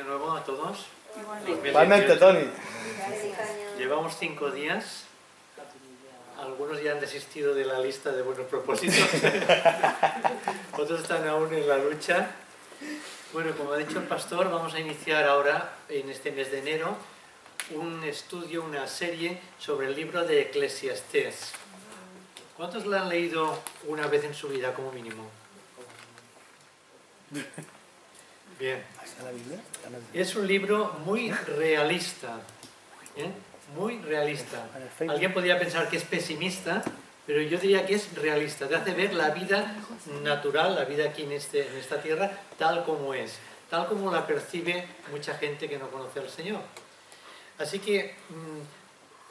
nuevo a todos. Igualmente, Tony. Llevamos 5 días. Algunos ya han desistido de la lista de buenos propósitos. Otros están aún en la lucha. Bueno, como ha dicho el pastor, vamos a iniciar ahora, en este mes de enero, un estudio, una serie sobre el libro de Eclesiastés. ¿Cuántos lo han leído una vez en su vida, como mínimo? Bien. Es un libro muy realista, ¿eh? Muy realista. Alguien podría pensar que es pesimista, pero yo diría que es realista. Te hace ver la vida natural, la vida aquí en esta tierra, tal como es, tal como la percibe mucha gente que no conoce al Señor. Así que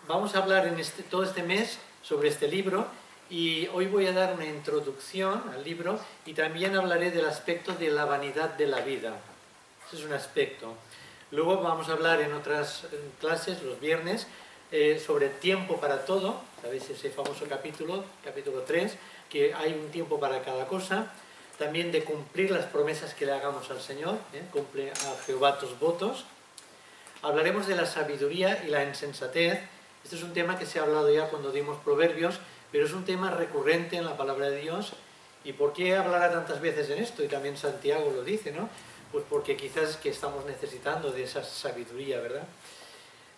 vamos a hablar en todo este mes sobre este libro, y hoy voy a dar una introducción al libro y también hablaré del aspecto de la vanidad de la vida. Ese es un aspecto. Luego vamos a hablar en otras clases, los viernes, sobre tiempo para todo. ¿Sabéis ese famoso capítulo 3, que hay un tiempo para cada cosa? También de cumplir las promesas que le hagamos al Señor, cumple a Jehová tus votos. Hablaremos de la sabiduría y la insensatez. Este es un tema que se ha hablado ya cuando dimos Proverbios, pero es un tema recurrente en la palabra de Dios. ¿Y por qué hablará tantas veces en esto? Y también Santiago lo dice, ¿no? Pues porque quizás que estamos necesitando de esa sabiduría, ¿verdad?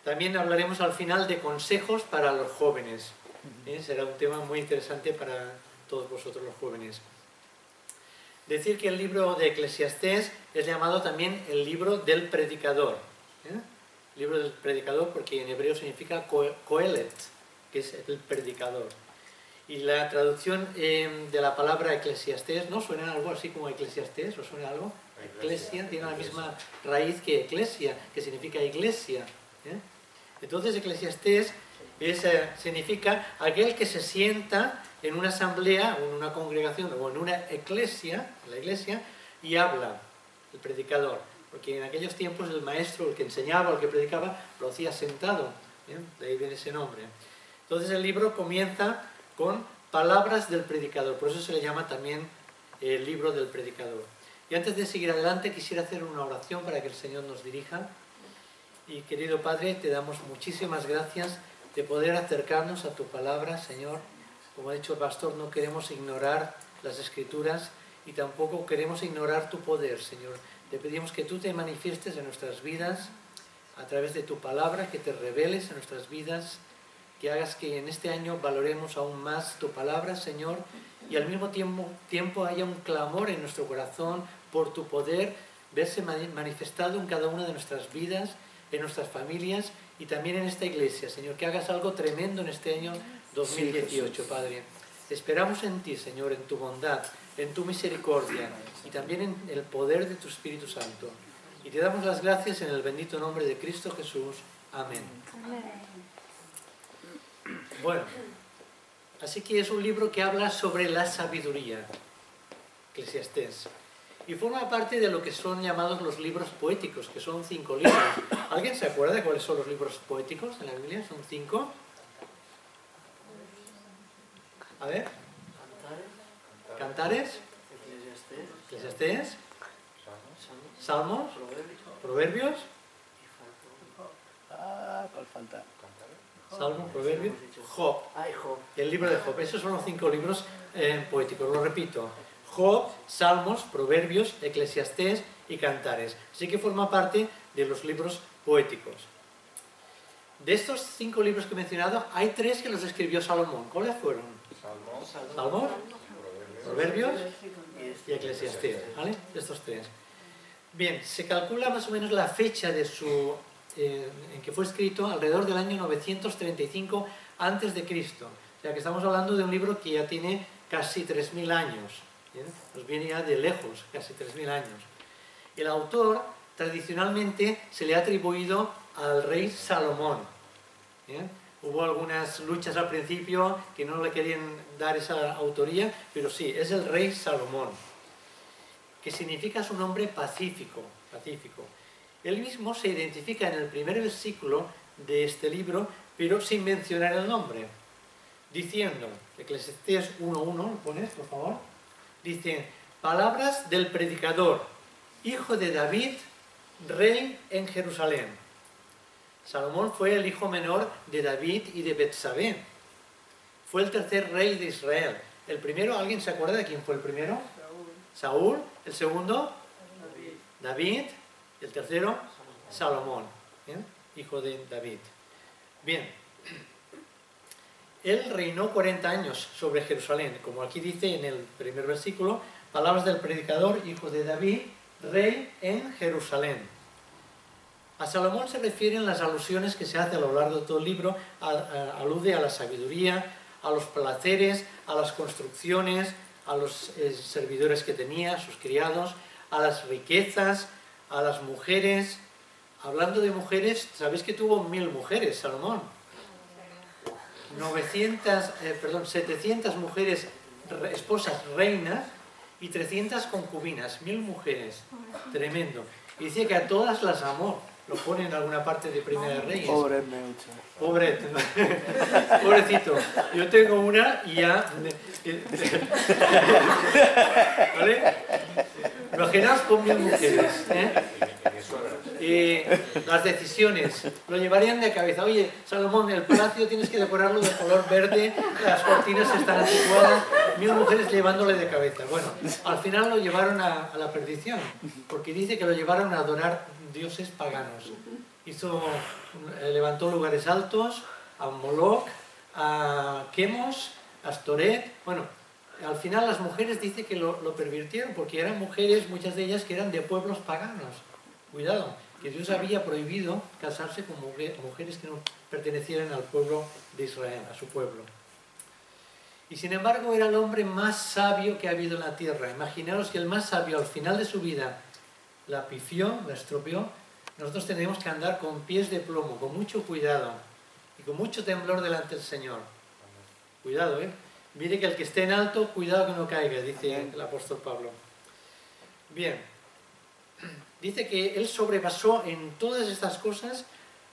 También hablaremos al final de consejos para los jóvenes. Será un tema muy interesante para todos vosotros los jóvenes. Decir que el libro de Eclesiastés es llamado también el libro del predicador. El libro del predicador porque en hebreo significa Coelet, que es el predicador. Y la traducción de la palabra Eclesiastés, ¿no? ¿Suena algo así como Eclesiastés? ¿O suena algo? Eclesia tiene la misma raíz que eclesia, que significa iglesia. Entonces Eclesiastés significa aquel que se sienta en una asamblea, o en una congregación, o en una eclesia, la iglesia, y habla, el predicador. Porque en aquellos tiempos el maestro, el que enseñaba, el que predicaba, lo hacía sentado. De ahí viene ese nombre. Entonces el libro comienza con palabras del predicador, por eso se le llama también el libro del predicador. Y antes de seguir adelante quisiera hacer una oración para que el Señor nos dirija. Y querido Padre, te damos muchísimas gracias de poder acercarnos a tu palabra, Señor. Como ha dicho el pastor, no queremos ignorar las Escrituras y tampoco queremos ignorar tu poder, Señor. Te pedimos que tú te manifiestes en nuestras vidas a través de tu palabra, que te reveles en nuestras vidas, que hagas que en este año valoremos aún más tu palabra, Señor, y al mismo tiempo haya un clamor en nuestro corazón por tu poder verse manifestado en cada una de nuestras vidas, en nuestras familias y también en esta iglesia, Señor, que hagas algo tremendo en este año 2018, Padre. Esperamos en ti, Señor, en tu bondad, en tu misericordia y también en el poder de tu Espíritu Santo. Y te damos las gracias en el bendito nombre de Cristo Jesús. Amén. Bueno, así que es un libro que habla sobre la sabiduría, Eclesiastés. Y forma parte de lo que son llamados los libros poéticos, que son 5 libros. ¿Alguien se acuerda de cuáles son los libros poéticos en la Biblia? ¿Son 5? A ver. Cantares. Eclesiastés. Salmos. Proverbios. ¿Cuál falta? Salmos, Proverbios. Job. El libro de Job. Esos son los 5 libros poéticos. Lo repito. Job, Salmos, Proverbios, Eclesiastés y Cantares. Así que forma parte de los libros poéticos. De estos 5 libros que he mencionado, hay 3 que los escribió Salomón. ¿Cuáles fueron? Salmos, Proverbios y Eclesiastés. ¿Vale? Estos 3. Bien, se calcula más o menos la fecha de en que fue escrito alrededor del año 935 a.C. O sea que estamos hablando de un libro que ya tiene casi 3.000 años. Nos viene ya de lejos, casi 3.000 años. El autor tradicionalmente se le ha atribuido al rey Salomón. Hubo algunas luchas al principio que no le querían dar esa autoría, pero sí, es el rey Salomón, que significa su nombre pacífico. Él mismo se identifica en el primer versículo de este libro, pero sin mencionar el nombre, diciendo, Eclesiastés 1.1, ¿lo pones, por favor? Dice, palabras del predicador, hijo de David, rey en Jerusalén. Salomón fue el hijo menor de David y de Betsabé. Fue el tercer rey de Israel. El primero, ¿alguien se acuerda de quién fue el primero? Saúl. El segundo, David. Y el tercero, Salomón, hijo de David. Bien, él reinó 40 años sobre Jerusalén, como aquí dice en el primer versículo, palabras del predicador, hijo de David, rey en Jerusalén. A Salomón se refieren las alusiones que se hace a lo largo de todo el libro, alude a la sabiduría, a los placeres, a las construcciones, a los servidores que tenía, a sus criados, a las riquezas, a las mujeres. Hablando de mujeres, ¿sabéis que tuvo 1000 mujeres, Salomón? 700 mujeres, esposas reinas, y 300 concubinas, 1000 mujeres. Tremendo. Y dice que a todas las amó. Lo pone en alguna parte de Primera de Reyes. Pobre Meucha. Pobre, pobrecito. Yo tengo una y ya... ¿Vale? Imaginaos con 1000 mujeres. Las decisiones lo llevarían de cabeza. Oye, Salomón, el palacio tienes que decorarlo de color verde, las cortinas están anticuadas, 1000 mujeres llevándole de cabeza. Bueno, al final lo llevaron a la perdición, porque dice que lo llevaron a adorar dioses paganos. Levantó lugares altos, a Moloch, a Quemos, a Astoret. Bueno, al final las mujeres dice que lo pervirtieron, porque eran mujeres, muchas de ellas, que eran de pueblos paganos. Cuidado, que Dios había prohibido casarse con mujeres que no pertenecieran al pueblo de Israel, a su pueblo. Y sin embargo era el hombre más sabio que ha habido en la tierra. Imaginaos que el más sabio al final de su vida la pifió, la estropeó. Nosotros tenemos que andar con pies de plomo, con mucho cuidado y con mucho temblor delante del Señor. Cuidado, Mire que el que esté en alto, cuidado que no caiga, dice el apóstol Pablo. Bien. Dice que él sobrepasó en todas estas cosas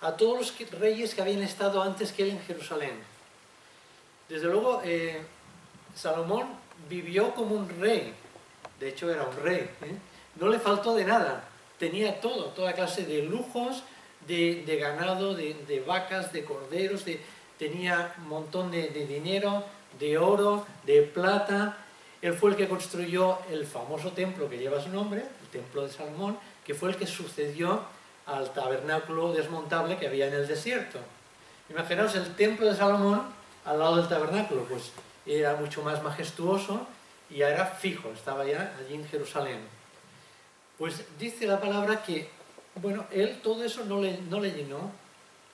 a todos los reyes que habían estado antes que él en Jerusalén. Desde luego, Salomón vivió como un rey. De hecho, era un rey. No le faltó de nada. Tenía todo, toda clase de lujos, de ganado, de vacas, de corderos. Tenía un montón de dinero, de oro, de plata. Él fue el que construyó el famoso templo que lleva su nombre, el templo de Salomón, que fue el que sucedió al tabernáculo desmontable que había en el desierto. Imaginaos el templo de Salomón al lado del tabernáculo, pues era mucho más majestuoso y ya era fijo, estaba ya allí en Jerusalén. Pues dice la palabra que, bueno, él todo eso no le llenó,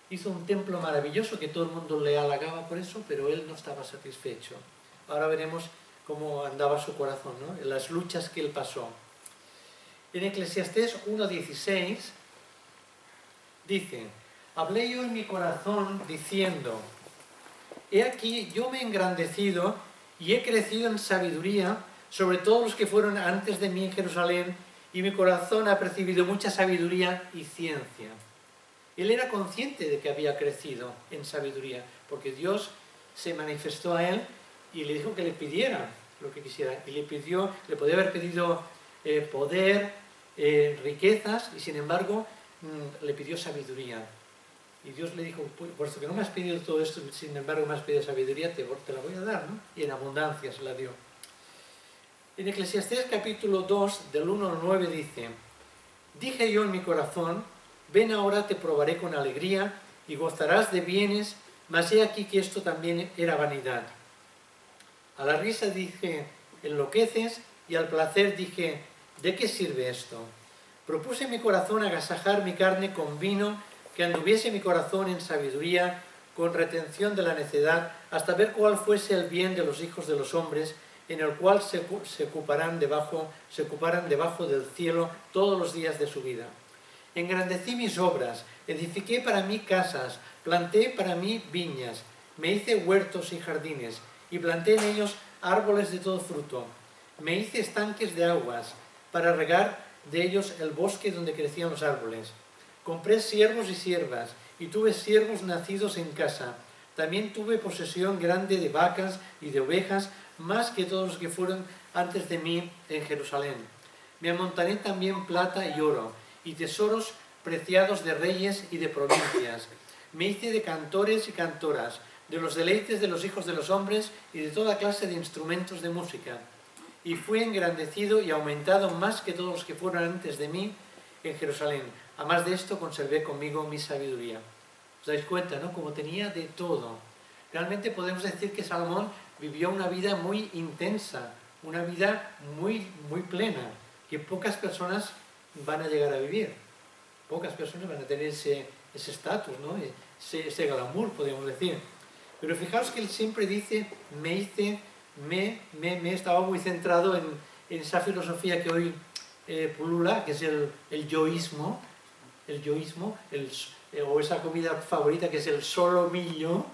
hizo un templo maravilloso que todo el mundo le halagaba por eso, pero él no estaba satisfecho. Ahora veremos cómo andaba su corazón, ¿no? En las luchas que él pasó. En Eclesiastés 1:16 dice: hablé yo en mi corazón diciendo, he aquí yo me he engrandecido y he crecido en sabiduría sobre todos los que fueron antes de mí en Jerusalén, y mi corazón ha percibido mucha sabiduría y ciencia. Él era consciente de que había crecido en sabiduría, porque Dios se manifestó a él y le dijo que le pidiera lo que quisiera. Y le podía haber pedido poder, riquezas, y sin embargo le pidió sabiduría. Y Dios le dijo, puesto que no me has pedido todo esto, sin embargo me has pedido sabiduría, te la voy a dar, ¿no? Y en abundancia se la dio. En Eclesiastés capítulo 2, del 1 al 9 dice: dije yo en mi corazón, ven ahora te probaré con alegría, y gozarás de bienes, mas he aquí que esto también era vanidad. A la risa dije, enloqueces, y al placer dije, ¿de qué sirve esto? Propuse en mi corazón agasajar mi carne con vino, que anduviese mi corazón en sabiduría, con retención de la necedad, hasta ver cuál fuese el bien de los hijos de los hombres, en el cual se ocuparan debajo del cielo todos los días de su vida. Engrandecí mis obras, edifiqué para mí casas, planté para mí viñas, me hice huertos y jardines, y planté en ellos árboles de todo fruto. Me hice estanques de aguas, para regar de ellos el bosque donde crecían los árboles. Compré siervos y siervas, y tuve siervos nacidos en casa. También tuve posesión grande de vacas y de ovejas, más que todos los que fueron antes de mí en Jerusalén. Me amontoné también plata y oro, y tesoros preciados de reyes y de provincias. Me hice de cantores y cantoras, de los deleites de los hijos de los hombres y de toda clase de instrumentos de música. Y fui engrandecido y aumentado más que todos los que fueron antes de mí en Jerusalén. A más de esto conservé conmigo mi sabiduría. ¿Os dais cuenta, no? Como tenía de todo. Realmente podemos decir que Salomón vivió una vida muy intensa, una vida muy plena, que pocas personas van a llegar a vivir. Pocas personas van a tener ese estatus, ¿no? Ese glamour, podríamos decir. Pero fijaos que él siempre dice, me estaba muy centrado en esa filosofía que hoy pulula, que es el yoísmo, o esa comida favorita que es el solo mi yo,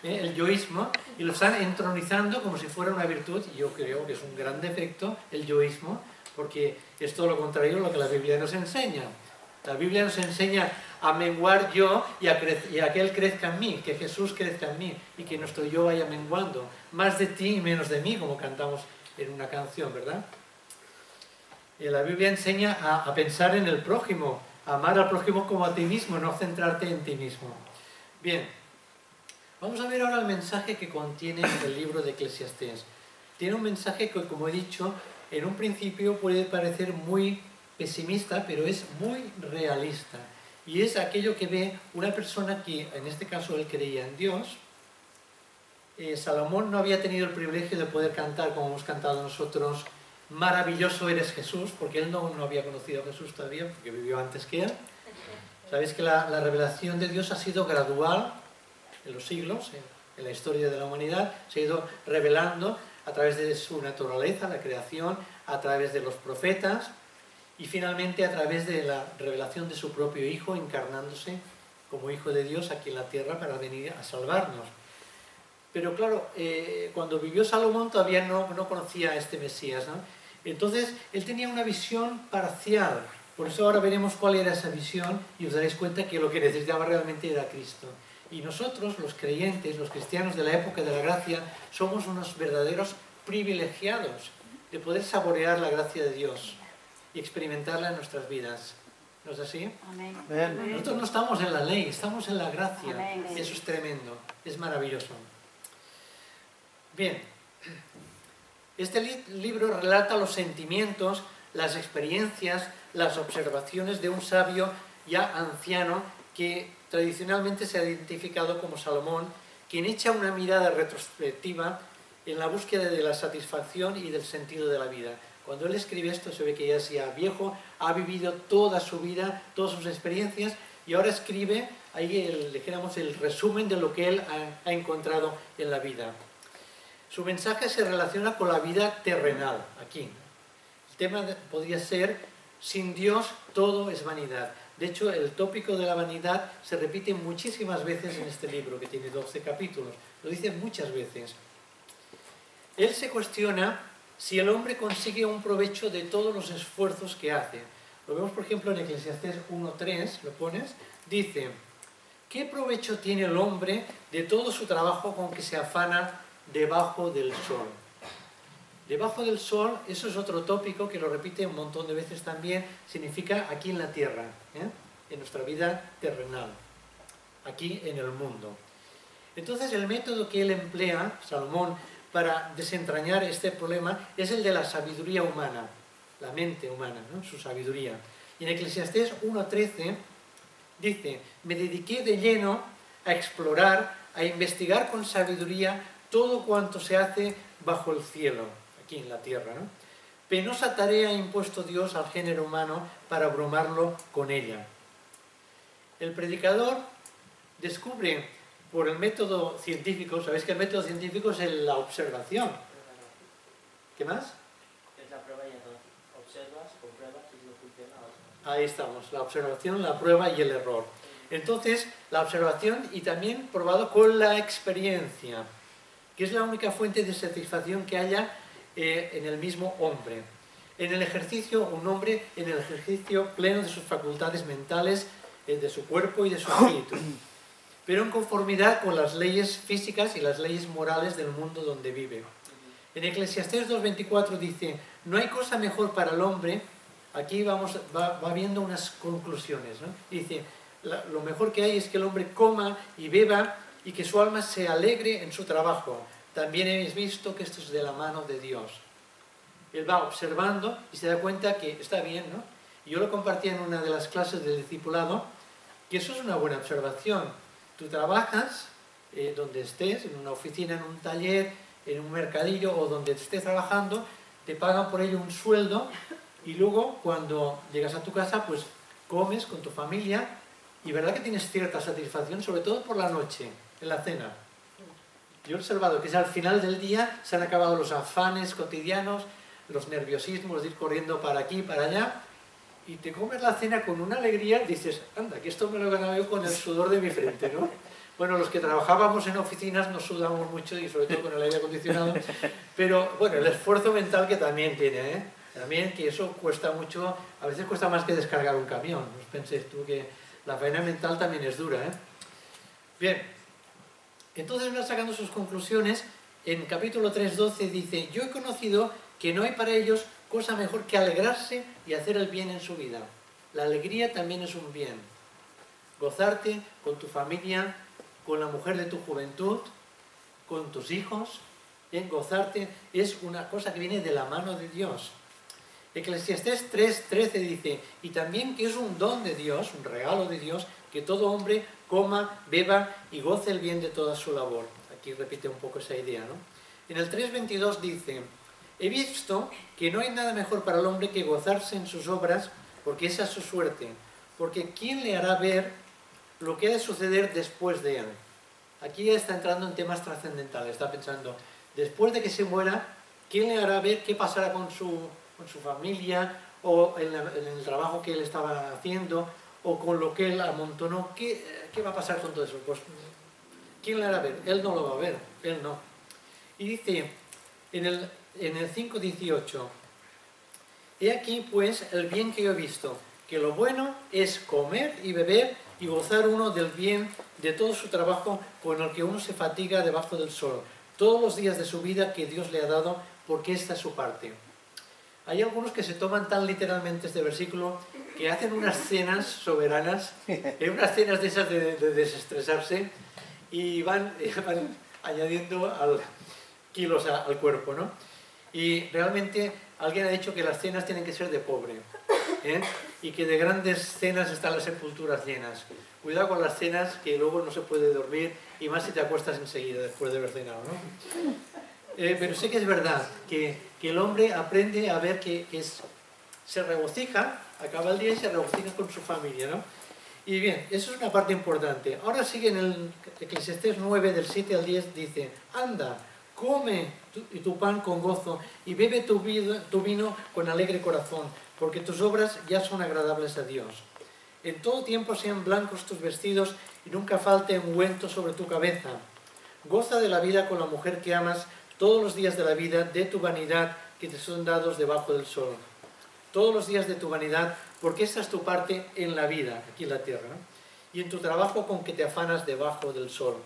el yoísmo, y lo están entronizando como si fuera una virtud, y yo creo que es un gran defecto el yoísmo, porque es todo lo contrario a lo que la Biblia nos enseña. La Biblia nos enseña a menguar yo y a que Él crezca en mí, que Jesús crezca en mí y que nuestro yo vaya menguando. Más de ti y menos de mí, como cantamos en una canción, ¿verdad? La Biblia enseña a pensar en el prójimo, a amar al prójimo como a ti mismo, no centrarte en ti mismo. Bien, vamos a ver ahora el mensaje que contiene el libro de Eclesiastés. Tiene un mensaje que, como he dicho, en un principio puede parecer muy pesimista, pero es muy realista. Y es aquello que ve una persona que, en este caso, él creía en Dios. Salomón no había tenido el privilegio de poder cantar, como hemos cantado nosotros, maravilloso eres Jesús, porque él no había conocido a Jesús todavía, porque vivió antes que él. Sabéis que la revelación de Dios ha sido gradual en los siglos, en la historia de la humanidad, se ha ido revelando a través de su naturaleza, la creación, a través de los profetas, y finalmente a través de la revelación de su propio Hijo, encarnándose como Hijo de Dios aquí en la tierra para venir a salvarnos. Pero claro, cuando vivió Salomón todavía no conocía a este Mesías, ¿no? Entonces, él tenía una visión parcial. Por eso ahora veremos cuál era esa visión y os daréis cuenta que lo que necesitaba realmente era Cristo. Y nosotros, los creyentes, los cristianos de la época de la gracia, somos unos verdaderos privilegiados de poder saborear la gracia de Dios y experimentarla en nuestras vidas. ¿No es así? Amén. Nosotros no estamos en la ley, estamos en la gracia. Amén. Eso es tremendo, es maravilloso. Bien, este libro relata los sentimientos, las experiencias, las observaciones de un sabio ya anciano que tradicionalmente se ha identificado como Salomón, quien echa una mirada retrospectiva en la búsqueda de la satisfacción y del sentido de la vida. Cuando él escribe esto se ve que ya es viejo, ha vivido toda su vida, todas sus experiencias, y ahora escribe ahí dijéramos, el resumen de lo que él ha encontrado en la vida. Su mensaje se relaciona con la vida terrenal, aquí. El tema podría ser, sin Dios todo es vanidad. De hecho, el tópico de la vanidad se repite muchísimas veces en este libro, que tiene 12 capítulos. Lo dice muchas veces. Él se cuestiona si el hombre consigue un provecho de todos los esfuerzos que hace. Lo vemos, por ejemplo, en Eclesiastés 1.3, lo pones, dice, ¿qué provecho tiene el hombre de todo su trabajo con que se afana debajo del sol? Debajo del sol, eso es otro tópico que lo repite un montón de veces también, significa aquí en la tierra, en nuestra vida terrenal, aquí en el mundo. Entonces el método que él emplea, Salomón, para desentrañar este problema es el de la sabiduría humana, la mente humana, ¿no? Su sabiduría. Y en Eclesiastés 1.13 dice, me dediqué de lleno a explorar, a investigar con sabiduría todo cuanto se hace bajo el cielo, aquí en la tierra, ¿no? Penosa tarea ha impuesto Dios al género humano para abrumarlo con ella. El predicador descubre por el método científico, sabéis que el método científico es la observación. ¿Qué más? Es la prueba y error. Observas, compruebas y si no funciona. Ahí estamos, la observación, la prueba y el error. Entonces, la observación y también probado con la experiencia, que es la única fuente de satisfacción que haya en el mismo hombre. En el ejercicio, un hombre en el ejercicio pleno de sus facultades mentales, de su cuerpo y de su espíritu, pero en conformidad con las leyes físicas y las leyes morales del mundo donde vive. En Eclesiastés 2:24 dice, no hay cosa mejor para el hombre, aquí va viendo unas conclusiones, ¿no? Dice, lo mejor que hay es que el hombre coma y beba y que su alma se alegre en su trabajo. También habéis visto que esto es de la mano de Dios. Él va observando y se da cuenta que está bien, ¿no? Y yo lo compartí en una de las clases del discipulado, que eso es una buena observación. Tú trabajas donde estés, en una oficina, en un taller, en un mercadillo o donde estés trabajando, te pagan por ello un sueldo y luego cuando llegas a tu casa pues comes con tu familia y verdad que tienes cierta satisfacción, sobre todo por la noche, en la cena. Yo he observado que es al final del día se han acabado los afanes cotidianos, los nerviosismos de ir corriendo para aquí, para allá, y te comes la cena con una alegría, dices, anda, que esto me lo he ganado yo con el sudor de mi frente, ¿no? Bueno, los que trabajábamos en oficinas nos sudamos mucho y sobre todo con el aire acondicionado, pero bueno, el esfuerzo mental que también tiene, ¿eh? También que eso cuesta mucho, a veces cuesta más que descargar un camión, no penséis tú que la faena mental también es dura, ¿eh? Bien, entonces va sacando sus conclusiones, en capítulo 3:12 dice, yo he conocido que no hay para ellos cosa mejor que alegrarse y hacer el bien en su vida. La alegría también es un bien. Gozarte con tu familia, con la mujer de tu juventud, con tus hijos, gozarte es una cosa que viene de la mano de Dios. Eclesiastés 3:13 dice, y también que es un don de Dios, un regalo de Dios, que todo hombre coma, beba y goce el bien de toda su labor. Aquí repite un poco esa idea, ¿no? En el 3:22 dice, he visto que no hay nada mejor para el hombre que gozarse en sus obras, porque esa es su suerte. Porque ¿quién le hará ver lo que ha de suceder después de él? Aquí ya está entrando en temas trascendentales, está pensando, después de que se muera, ¿quién le hará ver qué pasará con su familia, o en el trabajo que él estaba haciendo, o con lo que él amontonó? ¿Qué va a pasar con todo eso? Pues, ¿quién le hará ver? Él no lo va a ver, él no. Y dice, en el 5:18, he aquí pues el bien que yo he visto, que lo bueno es comer y beber y gozar uno del bien de todo su trabajo con el que uno se fatiga debajo del sol, todos los días de su vida que Dios le ha dado, porque esta es su parte. Hay algunos que se toman tan literalmente este versículo que hacen unas cenas soberanas, unas cenas de esas de desestresarse, y van añadiendo kilos al cuerpo, ¿no? Y realmente alguien ha dicho que las cenas tienen que ser de pobre, ¿eh? Y que de grandes cenas están las sepulturas llenas. Cuidado con las cenas, que luego no se puede dormir, y más si te acuestas enseguida después de haber cenado, ¿no? Pero sé que es verdad que el hombre aprende a ver que se regocija, acaba el día y se regocija con su familia, ¿no? Y bien, eso es una parte importante. Ahora sigue en el Eclesiastés 9, del 7 al 10, dice, anda, come tu pan con gozo y bebe tu vino con alegre corazón, porque tus obras ya son agradables a Dios. En todo tiempo sean blancos tus vestidos y nunca falte ungüento sobre tu cabeza. Goza de la vida con la mujer que amas todos los días de la vida, de tu vanidad que te son dados debajo del sol. Todos los días de tu vanidad, porque esta es tu parte en la vida, aquí en la tierra, ¿no? Y en tu trabajo con que te afanas debajo del sol.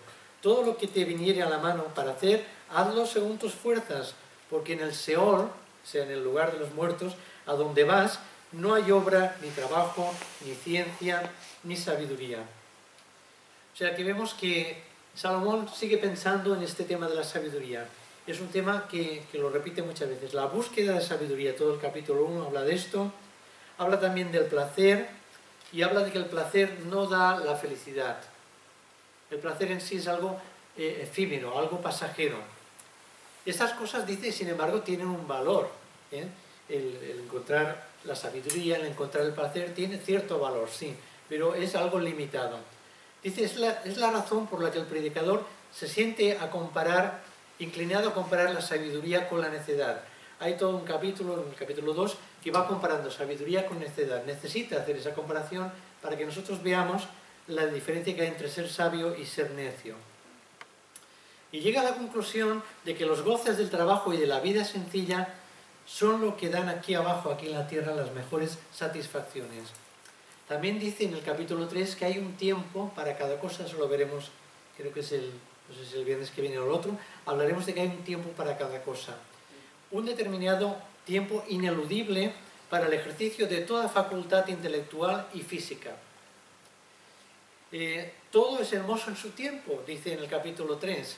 Todo lo que te viniere a la mano para hacer, hazlo según tus fuerzas, porque en el Seol, o sea, en el lugar de los muertos, a donde vas, no hay obra, ni trabajo, ni ciencia, ni sabiduría. O sea, que vemos que Salomón sigue pensando en este tema de la sabiduría. Es un tema que lo repite muchas veces. La búsqueda de sabiduría, todo el capítulo 1 habla de esto. Habla también del placer y habla de que el placer no da la felicidad. El placer en sí es algo efímero, algo pasajero. Estas cosas, dice, sin embargo, tienen un valor, ¿eh? El encontrar la sabiduría, el encontrar el placer, tiene cierto valor, sí, pero es algo limitado. Dice, es la razón por la que el predicador se siente inclinado a comparar la sabiduría con la necedad. Hay todo un capítulo, en el capítulo 2, que va comparando sabiduría con necedad. Necesita hacer esa comparación para que nosotros veamos la diferencia que hay entre ser sabio y ser necio. Y llega a la conclusión de que los goces del trabajo y de la vida sencilla son lo que dan aquí abajo, aquí en la tierra, las mejores satisfacciones. También dice en el capítulo 3 que hay un tiempo para cada cosa, eso lo veremos, creo que es no sé si el viernes que viene o el otro, hablaremos de que hay un tiempo para cada cosa. un determinado tiempo ineludible para el ejercicio de toda facultad intelectual y física. Todo es hermoso en su tiempo, dice en el capítulo 3,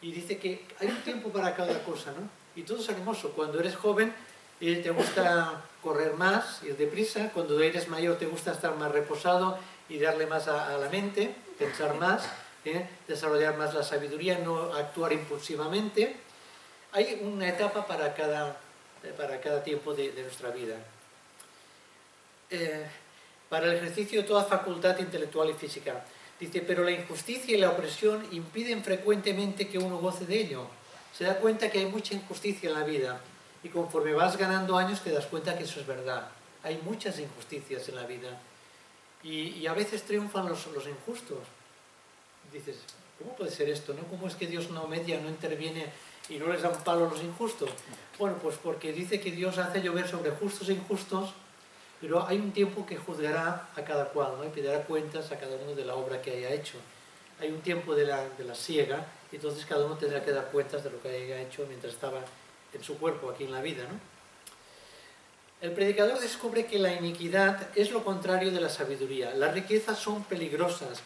y dice que hay un tiempo para cada cosa, ¿no? Y todo es hermoso. Cuando eres joven te gusta correr más, ir deprisa. Cuando eres mayor te gusta estar más reposado y darle más a la mente, pensar más, desarrollar más la sabiduría, no actuar impulsivamente. Hay una etapa para cada tiempo de nuestra vida. Para el ejercicio de toda facultad intelectual y física. Dice, pero la injusticia y la opresión impiden frecuentemente que uno goce de ello. Se da cuenta que hay mucha injusticia en la vida y conforme vas ganando años te das cuenta que eso es verdad. Hay muchas injusticias en la vida y a veces triunfan los injustos. Dices, ¿cómo puede ser esto, no? ¿Cómo es que Dios no media, no interviene y no les da un palo a los injustos? Bueno, pues porque dice que Dios hace llover sobre justos e injustos, pero hay un tiempo que juzgará a cada cual, ¿no? Y pedirá cuentas a cada uno de la obra que haya hecho. Hay un tiempo de la siega, y entonces cada uno tendrá que dar cuentas de lo que haya hecho mientras estaba en su cuerpo, aquí en la vida, ¿no? El predicador descubre que la iniquidad es lo contrario de la sabiduría. Las riquezas son peligrosas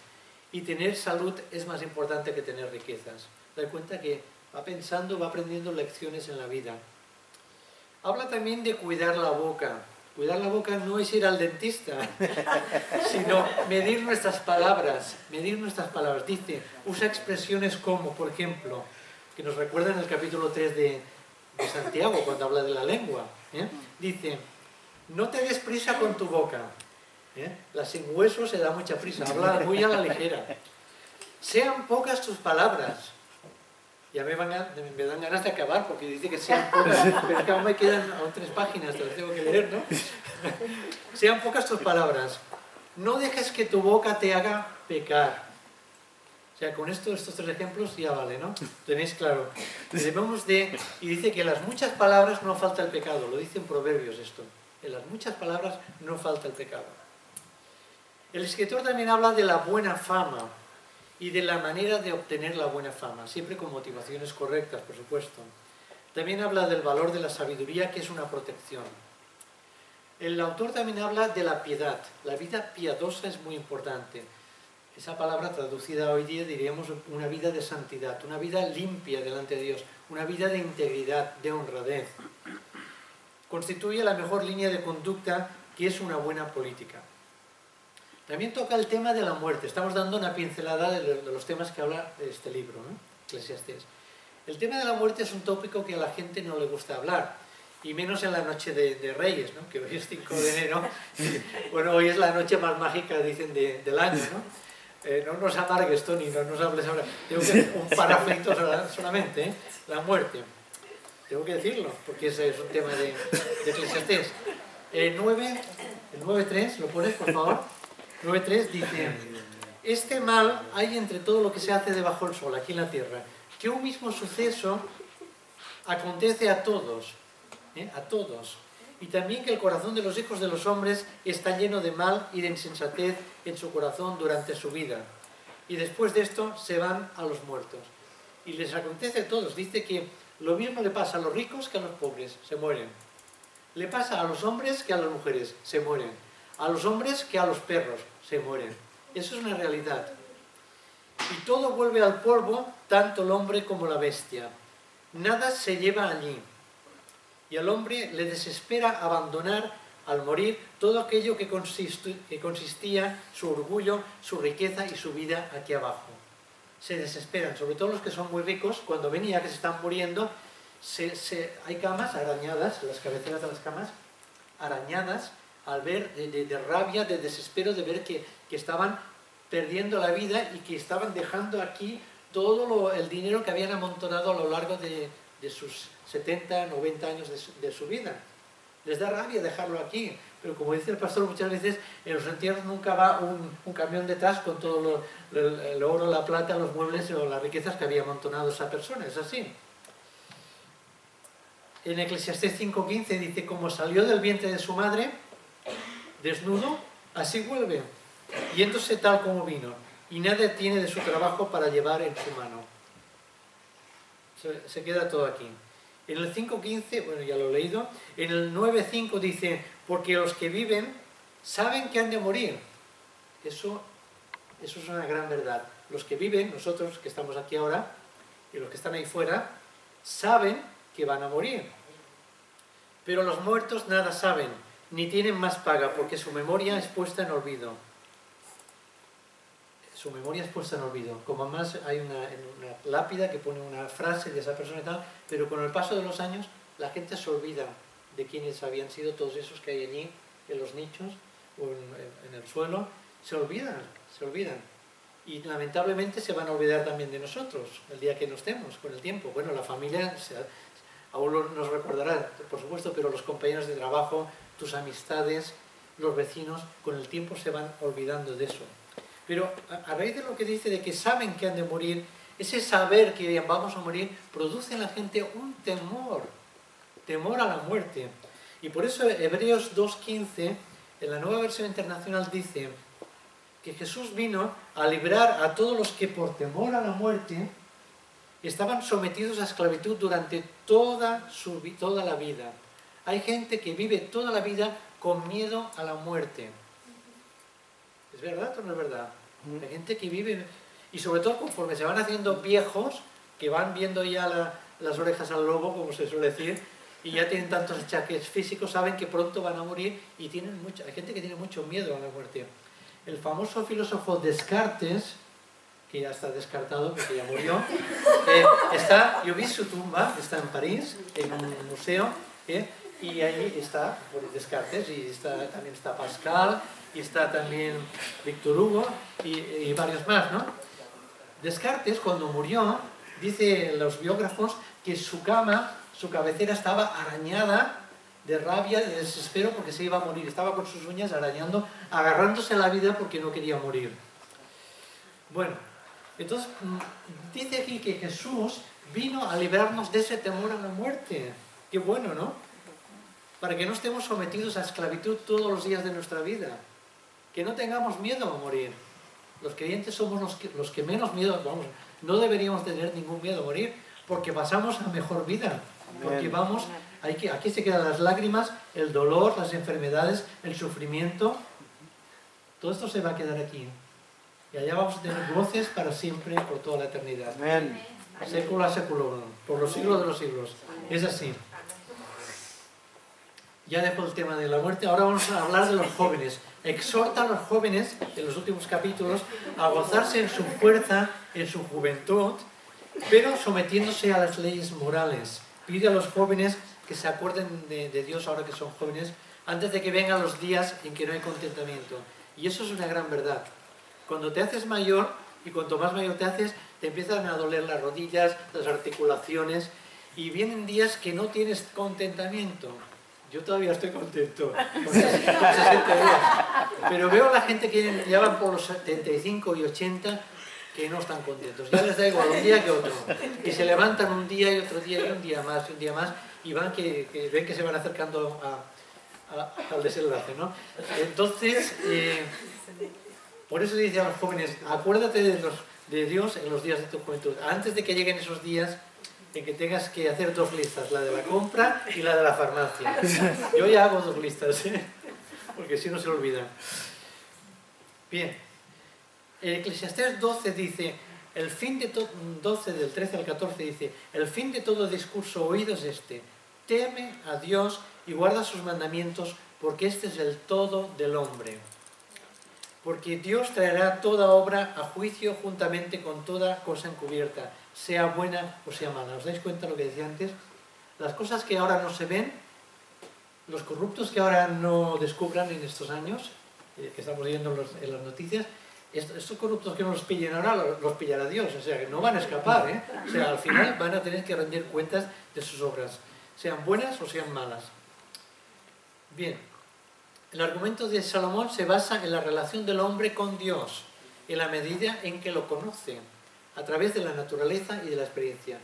y tener salud es más importante que tener riquezas. Da cuenta que va pensando, va aprendiendo lecciones en la vida. Habla también de cuidar la boca. Cuidar la boca no es ir al dentista, sino medir nuestras palabras. Medir nuestras palabras. Dice, usa expresiones como, por ejemplo, que nos recuerdan el capítulo 3 de Santiago, cuando habla de la lengua. Dice, no te des prisa con tu boca. La sin hueso se da mucha prisa, habla muy a la ligera. Sean pocas tus palabras. Ya me dan ganas de acabar porque dice que sean pocas, pero es que aún me quedan aún 3 páginas, te las tengo que leer, ¿no? Sean pocas tus palabras. No dejes que tu boca te haga pecar. O sea, con estos 3 ejemplos ya vale, ¿no? Tenéis claro. Y dice que en las muchas palabras no falta el pecado, lo dice en Proverbios esto. En las muchas palabras no falta el pecado. El escritor también habla de la buena fama y de la manera de obtener la buena fama, siempre con motivaciones correctas, por supuesto. También habla del valor de la sabiduría, que es una protección. El autor también habla de la piedad. La vida piadosa es muy importante. Esa palabra traducida hoy día diríamos una vida de santidad, una vida limpia delante de Dios, una vida de integridad, de honradez. Constituye la mejor línea de conducta, que es una buena política. También toca el tema de la muerte. Estamos dando una pincelada de los temas que habla este libro, ¿no? Eclesiastés. El tema de la muerte es un tópico que a la gente no le gusta hablar, y menos en la noche de Reyes, ¿no? Que hoy es 5 de enero. Bueno, hoy es la noche más mágica, dicen, del año, ¿no? No nos amargues, Tony, no nos hables ahora. Tengo que un parafrito solamente, la muerte. Tengo que decirlo, porque ese es un tema de Eclesiastés. El 9.3, ¿lo pones, por favor? 9.3 dice, este mal hay entre todo lo que se hace debajo del sol, aquí en la tierra, que un mismo suceso acontece a todos, y también que el corazón de los hijos de los hombres está lleno de mal y de insensatez en su corazón durante su vida, y después de esto se van a los muertos. Y les acontece a todos, dice que lo mismo le pasa a los ricos que a los pobres, se mueren. Le pasa a los hombres que a las mujeres, se mueren. A los hombres que a los perros, se mueren. Eso es una realidad. Y todo vuelve al polvo, tanto el hombre como la bestia. Nada se lleva allí. Y al hombre le desespera abandonar, al morir, todo aquello que consistía su orgullo, su riqueza y su vida aquí abajo. Se desesperan, sobre todo los que son muy ricos, cuando ven ya que se están muriendo, hay camas arañadas, las cabeceras de las camas, arañadas, al ver de rabia, de desespero, de ver que estaban perdiendo la vida y que estaban dejando aquí todo el dinero que habían amontonado a lo largo de sus 70, 90 años de su vida. Les da rabia dejarlo aquí, pero como dice el pastor muchas veces, en los entierros nunca va un camión detrás con todo el oro, la plata, los muebles o las riquezas que había amontonado esa persona, es así. En Eclesiastés 5.15 dice, como salió del vientre de su madre, desnudo, así vuelve, yéndose tal como vino, y nada tiene de su trabajo para llevar en su mano. Se queda todo aquí. En el 5.15, bueno, ya lo he leído, en el 9.5 dice, porque los que viven saben que han de morir. Eso es una gran verdad. Los que viven, nosotros que estamos aquí ahora, y los que están ahí fuera, saben que van a morir. Pero los muertos nada saben, ni tienen más paga, porque su memoria es puesta en olvido. Su memoria es puesta en olvido. Como más hay una lápida que pone una frase de esa persona y tal, pero con el paso de los años la gente se olvida de quiénes habían sido todos esos que hay allí, en los nichos o en el suelo. Se olvidan. Y lamentablemente se van a olvidar también de nosotros, el día que nos estemos, con el tiempo. Bueno, la familia aún nos recordará, por supuesto, pero los compañeros de trabajo, tus amistades, los vecinos, con el tiempo se van olvidando de eso. Pero a raíz de lo que dice de que saben que han de morir, ese saber que vamos a morir produce en la gente un temor a la muerte. Y por eso Hebreos 2.15, en la Nueva Versión Internacional, dice que Jesús vino a librar a todos los que por temor a la muerte estaban sometidos a esclavitud durante toda la vida. Hay gente que vive toda la vida con miedo a la muerte. ¿Es verdad o no es verdad? Hay gente que vive, y sobre todo conforme se van haciendo viejos, que van viendo ya las orejas al lobo, como se suele decir, y ya tienen tantos achaques físicos, saben que pronto van a morir, y hay gente que tiene mucho miedo a la muerte. El famoso filósofo Descartes, que ya está descartado, porque ya murió, yo vi su tumba, está en París, en un museo, y ahí está Descartes, y también está Pascal, y está también Víctor Hugo, y varios más, ¿no? Descartes, cuando murió, dicen los biógrafos que su cabecera estaba arañada de rabia, de desespero, porque se iba a morir. Estaba con sus uñas arañando, agarrándose a la vida porque no quería morir. Bueno, entonces dice aquí que Jesús vino a librarnos de ese temor a la muerte. Qué bueno, ¿no? Para que no estemos sometidos a esclavitud todos los días de nuestra vida. Que no tengamos miedo a morir. Los creyentes somos los que menos miedo, vamos, no deberíamos tener ningún miedo a morir, porque pasamos a mejor vida. Porque aquí se quedan las lágrimas, el dolor, las enfermedades, el sufrimiento. Todo esto se va a quedar aquí. Y allá vamos a tener goces para siempre, por toda la eternidad. Amén. Século a século, por los siglos de los siglos. Es así. Ya dejo el tema de la muerte, ahora vamos a hablar de los jóvenes. Exhorta a los jóvenes, en los últimos capítulos, a gozarse en su fuerza, en su juventud, pero sometiéndose a las leyes morales. Pide a los jóvenes que se acuerden de Dios ahora que son jóvenes, antes de que vengan los días en que no hay contentamiento. Y eso es una gran verdad. Cuando te haces mayor, y cuanto más mayor te haces, te empiezan a doler las rodillas, las articulaciones, y vienen días que no tienes contentamiento. Yo todavía estoy contento, con 60 días. Pero veo a la gente que ya van por los 75 y 80 que no están contentos. Ya les da igual un día que otro. Y se levantan un día y otro día y un día más, y ven que se van acercando al desenlace, ¿no? Entonces, por eso dice a los jóvenes, acuérdate de Dios en los días de tu juventud. Antes de que lleguen esos días en que tengas que hacer 2 listas, la de la compra y la de la farmacia. Yo ya hago 2 listas, porque si no se olvidan. Bien, Eclesiastés 12 dice, 12 del 13 al 14 dice, el fin de todo discurso oído es este, teme a Dios y guarda sus mandamientos, porque este es el todo del hombre. Porque Dios traerá toda obra a juicio juntamente con toda cosa encubierta, sea buena o sea mala. ¿Os dais cuenta de lo que decía antes? Las cosas que ahora no se ven, los corruptos que ahora no descubran en estos años, que estamos viendo en las noticias, estos corruptos que no los pillen ahora, los pillará Dios. O sea, que no van a escapar, ¿eh? O sea, al final van a tener que rendir cuentas de sus obras, sean buenas o sean malas. Bien. El argumento de Salomón se basa en la relación del hombre con Dios, en la medida en que lo conoce, a través de la naturaleza y de la experiencia.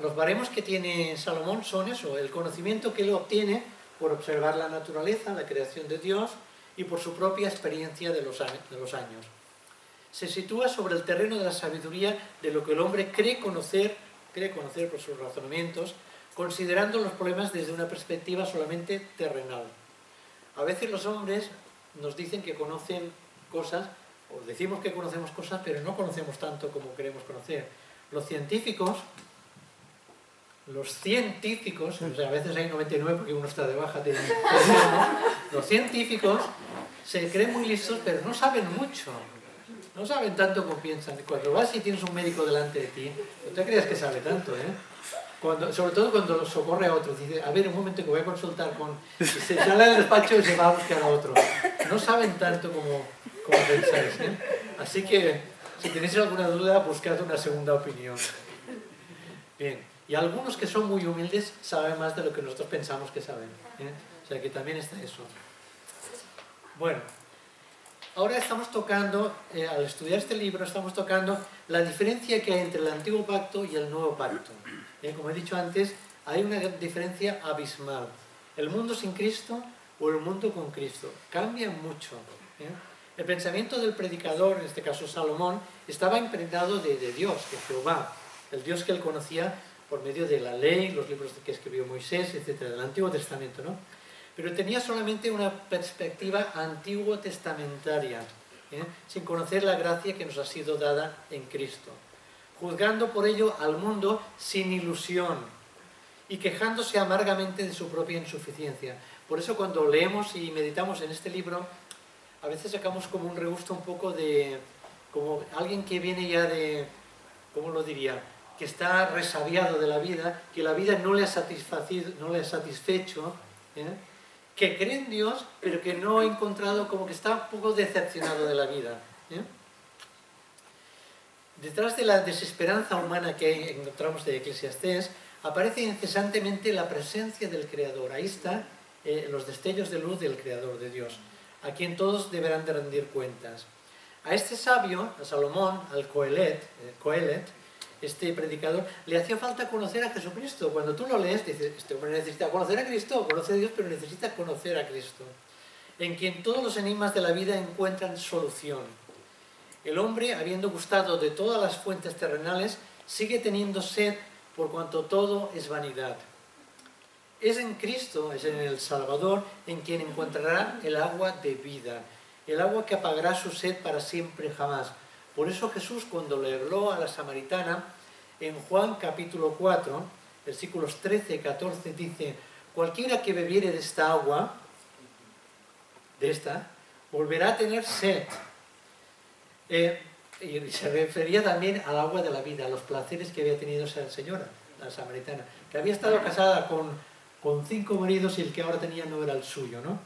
Los baremos que tiene Salomón son eso, el conocimiento que él obtiene por observar la naturaleza, la creación de Dios y por su propia experiencia de los años. Se sitúa sobre el terreno de la sabiduría de lo que el hombre cree conocer por sus razonamientos, considerando los problemas desde una perspectiva solamente terrenal. A veces los hombres nos dicen que conocen cosas, o decimos que conocemos cosas, pero no conocemos tanto como queremos conocer. Los científicos, o sea, a veces hay 99 porque uno está de baja, los científicos se creen muy listos, pero no saben mucho. No saben tanto como piensan. Cuando vas y tienes un médico delante de ti, no te creas que sabe tanto, ¿eh? Sobre todo cuando socorre a otro. Dice, a ver, un momento que voy a consultar con... Y se sale del despacho y se va a buscar a otro. No saben tanto como pensáis, ¿eh? Así que, si tenéis alguna duda, buscad una segunda opinión. Bien. Y algunos que son muy humildes saben más de lo que nosotros pensamos que saben, ¿eh? O sea que también está eso. Bueno. Ahora estamos tocando, al estudiar este libro, estamos tocando la diferencia que hay entre el Antiguo Pacto y el Nuevo Pacto. Como he dicho antes, hay una diferencia abismal. El mundo sin Cristo o el mundo con Cristo cambian mucho. El pensamiento del predicador, en este caso Salomón, estaba impregnado de Dios, de Jehová, el Dios que él conocía por medio de la ley, los libros que escribió Moisés, etc., del Antiguo Testamento, ¿no? Pero tenía solamente una perspectiva antiguo testamentaria, sin conocer la gracia que nos ha sido dada en Cristo, juzgando por ello al mundo sin ilusión y quejándose amargamente de su propia insuficiencia. Por eso cuando leemos y meditamos en este libro, a veces sacamos como un regusto un poco de, como alguien que viene ya de, ¿cómo lo diría?, que está resabiado de la vida, que la vida no le ha satisfecho, que cree en Dios, pero que no ha encontrado, como que está un poco decepcionado de la vida. Detrás de la desesperanza humana que encontramos de Eclesiastés, aparece incesantemente la presencia del Creador. Ahí están los destellos de luz del Creador, de Dios, a quien todos deberán de rendir cuentas. A este sabio, a Salomón, al Coelet, este predicador, le hacía falta conocer a Jesucristo. Cuando tú lo lees, dices, este hombre necesita conocer a Cristo, conoce a Dios, pero necesita conocer a Cristo, en quien todos los enigmas de la vida encuentran solución. El hombre, habiendo gustado de todas las fuentes terrenales, sigue teniendo sed por cuanto todo es vanidad. Es en Cristo, es en el Salvador, en quien encontrará el agua de vida, el agua que apagará su sed para siempre jamás. Por eso Jesús, cuando le habló a la samaritana, en Juan capítulo 4, versículos 13 y 14, dice, cualquiera que bebiere de esta agua, volverá a tener sed. Y se refería también al agua de la vida, a los placeres que había tenido esa señora, la samaritana, que había estado casada con 5 maridos y el que ahora tenía no era el suyo, ¿no?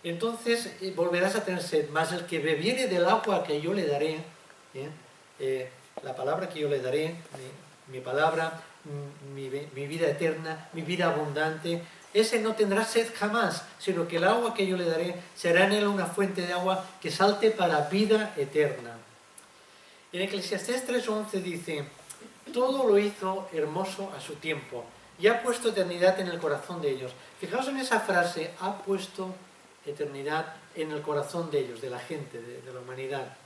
Entonces volverás a tener sed, mas el que bebiere del agua que yo le daré, la palabra que yo le daré, mi palabra, mi vida eterna, mi vida abundante, ese no tendrá sed jamás, sino que el agua que yo le daré será en él una fuente de agua que salte para vida eterna. En Eclesiastés 3:11 dice, todo lo hizo hermoso a su tiempo y ha puesto eternidad en el corazón de ellos. Fijaos en esa frase, ha puesto eternidad en el corazón de ellos, de la gente, de la humanidad.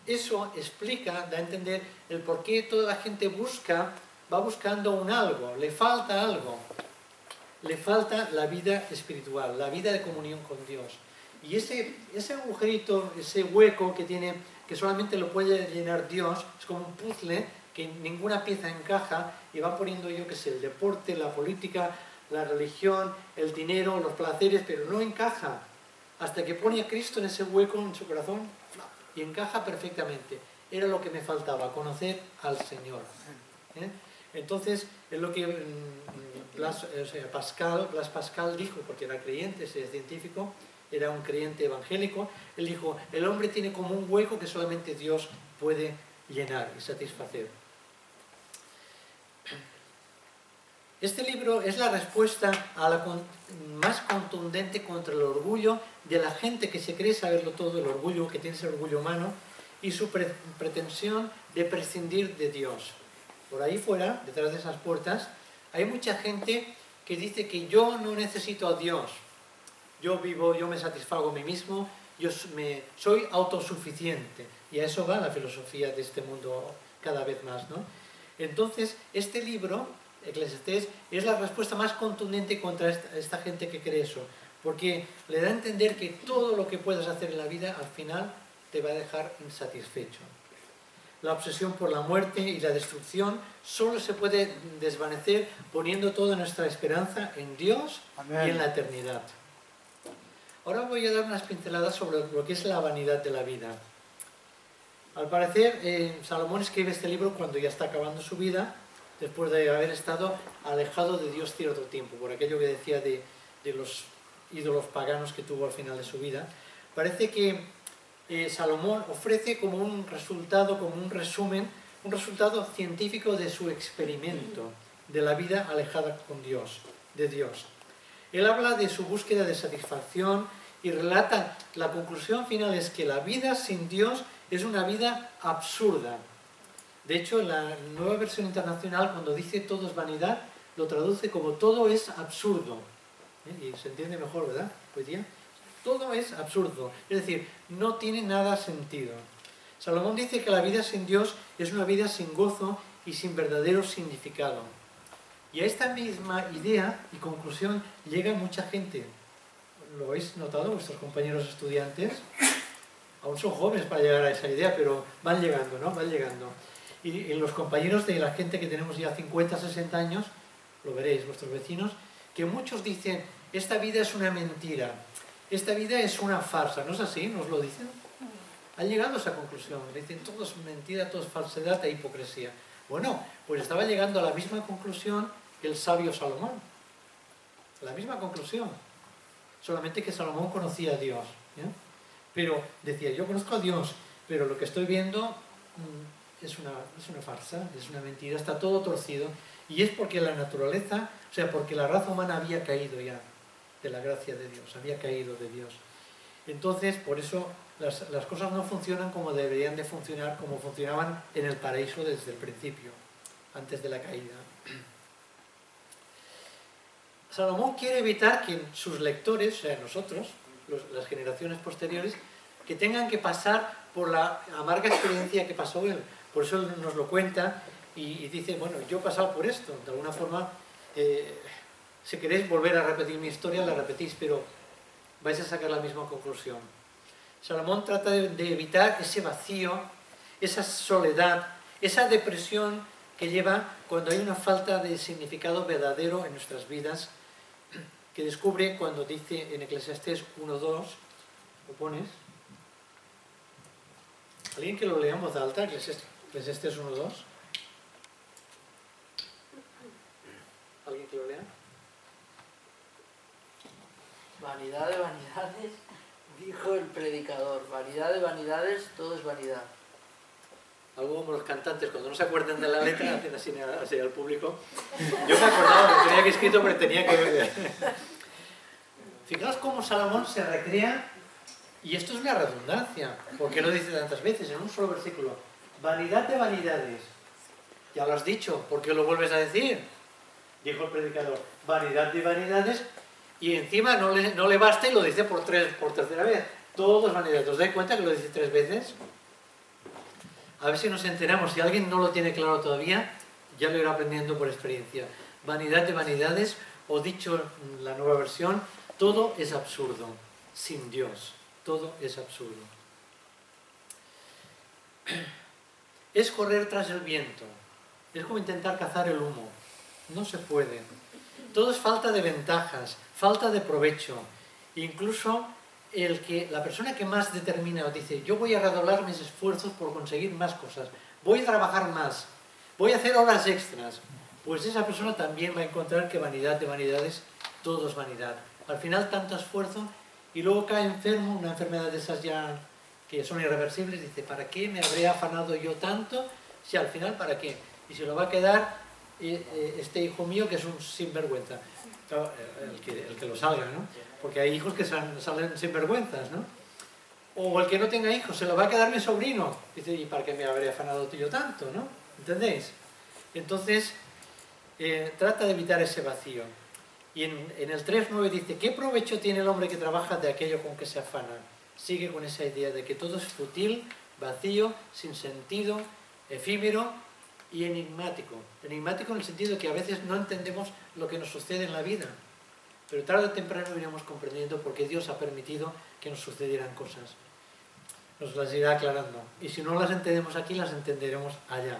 Eso explica, da a entender el por qué toda la gente va buscando un algo, le falta algo. Le falta la vida espiritual, la vida de comunión con Dios. Y ese agujerito, ese hueco que tiene, que solamente lo puede llenar Dios, es como un puzzle que ninguna pieza encaja y va poniendo, yo qué sé, el deporte, la política, la religión, el dinero, los placeres, pero no encaja. Hasta que pone a Cristo en ese hueco en su corazón, y encaja perfectamente. Era lo que me faltaba, conocer al Señor. Entonces, es lo que Blas Pascal dijo, porque era creyente, ese científico, era un creyente evangélico. Él dijo, el hombre tiene como un hueco que solamente Dios puede llenar y satisfacer. Este libro es la respuesta a la más contundente contra el orgullo de la gente que se cree saberlo todo, el orgullo que tiene ese orgullo humano y su pretensión de prescindir de Dios. Por ahí fuera, detrás de esas puertas, hay mucha gente que dice que yo no necesito a Dios. Yo vivo, yo me satisfago a mí mismo, soy autosuficiente. Y a eso va la filosofía de este mundo cada vez más, ¿no? Entonces, este libro Eclesiastés es la respuesta más contundente contra esta gente que cree eso, porque le da a entender que todo lo que puedas hacer en la vida al final te va a dejar insatisfecho. La obsesión por la muerte y la destrucción solo se puede desvanecer poniendo toda nuestra esperanza en Dios y en la eternidad. Ahora voy a dar unas pinceladas sobre lo que es la vanidad de la vida. Al parecer, Salomón escribe este libro cuando ya está acabando su vida, después de haber estado alejado de Dios cierto tiempo, por aquello que decía de los ídolos paganos que tuvo al final de su vida. Parece que Salomón ofrece como un resultado, como un resumen, un resultado científico de su experimento de la vida alejada de Dios. Él habla de su búsqueda de satisfacción y relata, la conclusión final es que la vida sin Dios es una vida absurda. De hecho, la Nueva Versión Internacional, cuando dice todo es vanidad, lo traduce como todo es absurdo. Y se entiende mejor, ¿verdad? Hoy día. Todo es absurdo, es decir, no tiene nada sentido. Salomón dice que la vida sin Dios es una vida sin gozo y sin verdadero significado. Y a esta misma idea y conclusión llega mucha gente. ¿Lo habéis notado, vuestros compañeros estudiantes? Aún son jóvenes para llegar a esa idea, pero van llegando, ¿no? Van llegando. Y los compañeros de la gente que tenemos ya 50, 60 años, lo veréis, vuestros vecinos, que muchos dicen, esta vida es una mentira, esta vida es una farsa, ¿no es así? ¿Nos lo dicen? Han llegado a esa conclusión, dicen todo es mentira, todo es falsedad e hipocresía. Bueno, pues estaba llegando a la misma conclusión que el sabio Salomón. La misma conclusión. Solamente que Salomón conocía a Dios. Pero decía, yo conozco a Dios, pero lo que estoy viendo es una farsa, es una mentira, está todo torcido. Y es porque la naturaleza, o sea, porque la raza humana había caído ya de la gracia de Dios, había caído de Dios. Entonces, por eso las cosas no funcionan como deberían de funcionar, como funcionaban en el paraíso desde el principio, antes de la caída. Salomón quiere evitar que sus lectores, o sea, nosotros, las generaciones posteriores, que tengan que pasar por la amarga experiencia que pasó él. Por eso él nos lo cuenta y dice, bueno, yo he pasado por esto, de alguna forma, si queréis volver a repetir mi historia, la repetís, pero vais a sacar la misma conclusión. Salomón trata de evitar ese vacío, esa soledad, esa depresión que lleva cuando hay una falta de significado verdadero en nuestras vidas, que descubre cuando dice en Eclesiastés 1.2, ¿lo pones? ¿Alguien que lo lea en voz alta, Eclesiastés 1.2? ¿Alguien que lo lea? Vanidad de vanidades, dijo el predicador. Vanidad de vanidades, todo es vanidad. Algo como los cantantes, cuando no se acuerdan de la letra, hacen así al público. Yo me acordaba, lo tenía que escrito, pero tenía que ver. Fijaos cómo Salomón se recrea, y esto es una redundancia, porque lo dice tantas veces en un solo versículo. Vanidad de vanidades. Ya lo has dicho, ¿por qué lo vuelves a decir? Dijo el predicador. Vanidad de vanidades, y encima no le basta y lo dice por tercera vez. Todo es vanidad. ¿Os dais cuenta que lo dice 3 veces? A ver si nos enteramos. Si alguien no lo tiene claro todavía, ya lo irá aprendiendo por experiencia. Vanidad de vanidades, o dicho en la nueva versión, todo es absurdo, sin Dios. Todo es absurdo. Es correr tras el viento. Es como intentar cazar el humo. No se puede. Todo es falta de ventajas, falta de provecho. Incluso la persona que más determina o dice, yo voy a redoblar mis esfuerzos por conseguir más cosas, voy a trabajar más, voy a hacer horas extras, pues esa persona también va a encontrar que vanidad de vanidades, todo es vanidad. Al final tanto esfuerzo y luego cae enfermo, una enfermedad de esas ya que son irreversibles, dice, ¿para qué me habré afanado yo tanto? Si al final, ¿para qué? Y se lo va a quedar este hijo mío que es un sinvergüenza. Claro, el que lo salga, ¿no? Porque hay hijos que salen sinvergüenzas, ¿no? O el que no tenga hijos, se lo va a quedar mi sobrino. Dice, ¿y para qué me habré afanado yo tanto, no? ¿Entendéis? Entonces, trata de evitar ese vacío. Y en el 3.9 dice, ¿qué provecho tiene el hombre que trabaja de aquello con que se afana? Sigue con esa idea de que todo es fútil, vacío, sin sentido, efímero, y enigmático. Enigmático en el sentido de que a veces no entendemos lo que nos sucede en la vida, pero tarde o temprano iremos comprendiendo por qué Dios ha permitido que nos sucedieran cosas. Nos las irá aclarando. Y si no las entendemos aquí, las entenderemos allá.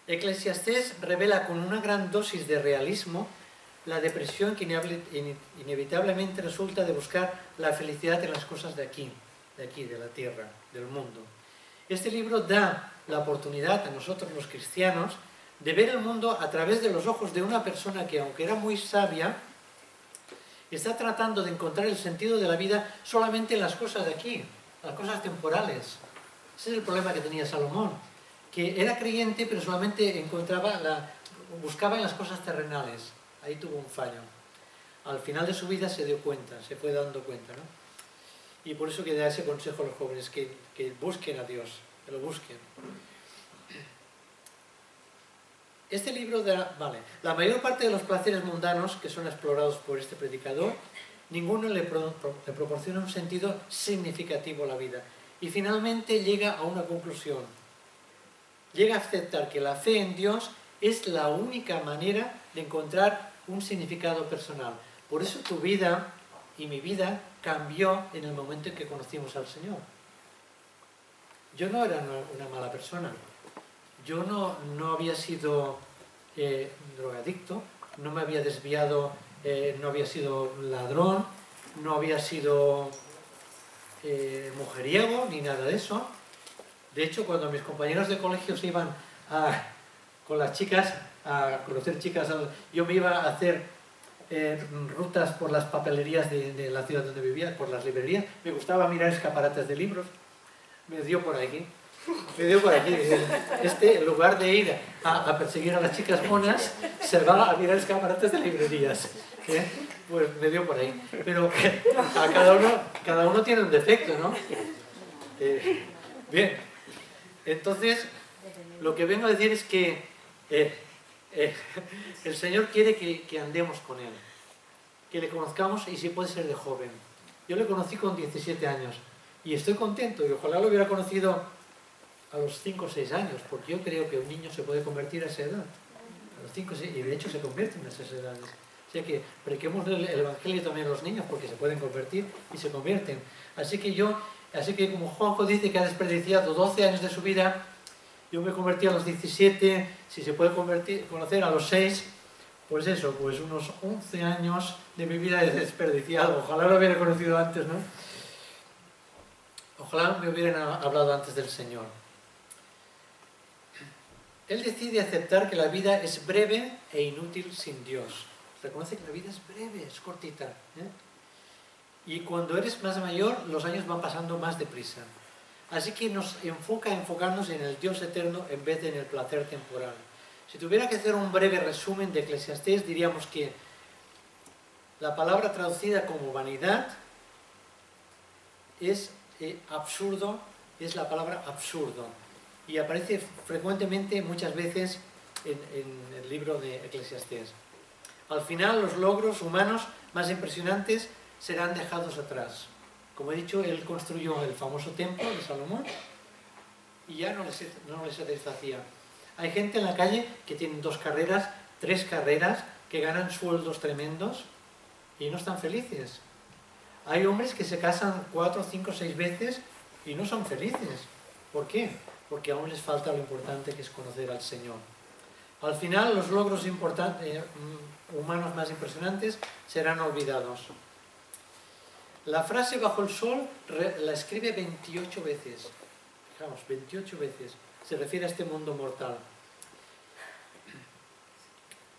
Eclesiastés revela con una gran dosis de realismo la depresión que inevitablemente resulta de buscar la felicidad en las cosas de aquí, de la tierra, del mundo. Este libro da la oportunidad a nosotros los cristianos de ver el mundo a través de los ojos de una persona que, aunque era muy sabia, está tratando de encontrar el sentido de la vida solamente en las cosas de aquí, las cosas temporales. Ese es el problema que tenía Salomón, que era creyente pero solamente buscaba en las cosas terrenales. Ahí tuvo un fallo. Al final de su vida se dio cuenta, se fue dando cuenta, ¿no? Y por eso que da ese consejo a los jóvenes, que busquen a Dios, que lo busquen. Este libro la mayor parte de los placeres mundanos que son explorados por este predicador, ninguno le proporciona un sentido significativo a la vida. Y finalmente llega a una conclusión. Llega a aceptar que la fe en Dios es la única manera de encontrar un significado personal. Por eso tu vida y mi vida cambió en el momento en que conocimos al Señor. Yo no era una mala persona. Yo no había sido drogadicto, no me había desviado, no había sido ladrón, no había sido mujeriego, ni nada de eso. De hecho, cuando mis compañeros de colegio se iban con las chicas, a conocer chicas, yo me iba a hacer rutas por las papelerías de la ciudad donde vivía, por las librerías. Me gustaba mirar escaparates de libros. Me dio por aquí. En lugar de ir a perseguir a las chicas monas, se va a mirar escaparates de librerías. Pues me dio por ahí. Pero cada uno tiene un defecto, ¿no? Bien. Entonces, lo que vengo a decir es que el Señor quiere que andemos con Él, que le conozcamos, y si puede ser de joven. Yo le conocí con 17 años y estoy contento, y ojalá lo hubiera conocido a los 5 o 6 años, porque yo creo que un niño se puede convertir a esa edad, a los 5 o 6, y de hecho se convierten en esas edades. O sea que prediquemos el Evangelio también a los niños, porque se pueden convertir y se convierten. Así que como Juanjo dice que ha desperdiciado 12 años de su vida, yo me convertí a los 17, si se puede conocer a los 6, pues eso, pues unos 11 años de mi vida he desperdiciado. Ojalá lo hubiera conocido antes, ¿no? Ojalá me hubieran hablado antes del Señor. Él decide aceptar que la vida es breve e inútil sin Dios. Reconoce que la vida es breve, es cortita, Y cuando eres más mayor, los años van pasando más deprisa. Así que nos enfocarnos en el Dios eterno en vez de en el placer temporal. Si tuviera que hacer un breve resumen de Eclesiastés, diríamos que la palabra traducida como vanidad es absurdo, es la palabra absurdo. Y aparece frecuentemente, muchas veces, en el libro de Eclesiastés. Al final, los logros humanos más impresionantes serán dejados atrás. Como he dicho, él construyó el famoso templo de Salomón y ya no le satisfacía. Hay gente en la calle que tiene 2 carreras, 3 carreras, que ganan sueldos tremendos y no están felices. Hay hombres que se casan 4, 5, 6 veces y no son felices. ¿Por qué? Porque aún les falta lo importante que es conocer al Señor. Al final, los logros humanos más impresionantes serán olvidados. La frase bajo el sol la escribe 28 veces. Fijaos, 28 veces. Se refiere a este mundo mortal.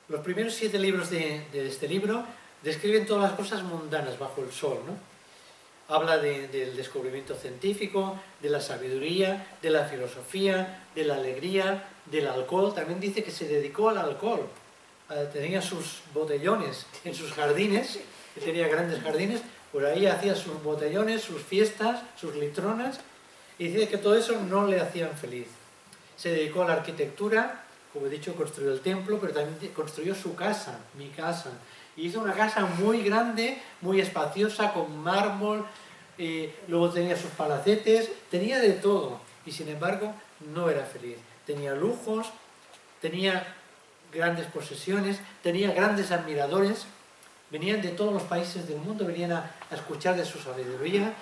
Los primeros 7 libros de este libro describen todas las cosas mundanas bajo el sol, ¿no? Habla del descubrimiento científico, de la sabiduría, de la filosofía, de la alegría, del alcohol. También dice que se dedicó al alcohol. Tenía sus botellones en sus jardines, que tenía grandes jardines. Por ahí hacía sus botellones, sus fiestas, sus litronas, y dice que todo eso no le hacían feliz. Se dedicó a la arquitectura, como he dicho, construyó el templo, pero también construyó su casa, mi casa. Y hizo una casa muy grande, muy espaciosa, con mármol, luego tenía sus palacetes, tenía de todo, y sin embargo no era feliz. Tenía lujos, tenía grandes posesiones, tenía grandes admiradores, venían de todos los países del mundo, venían a escuchar de su sabiduría.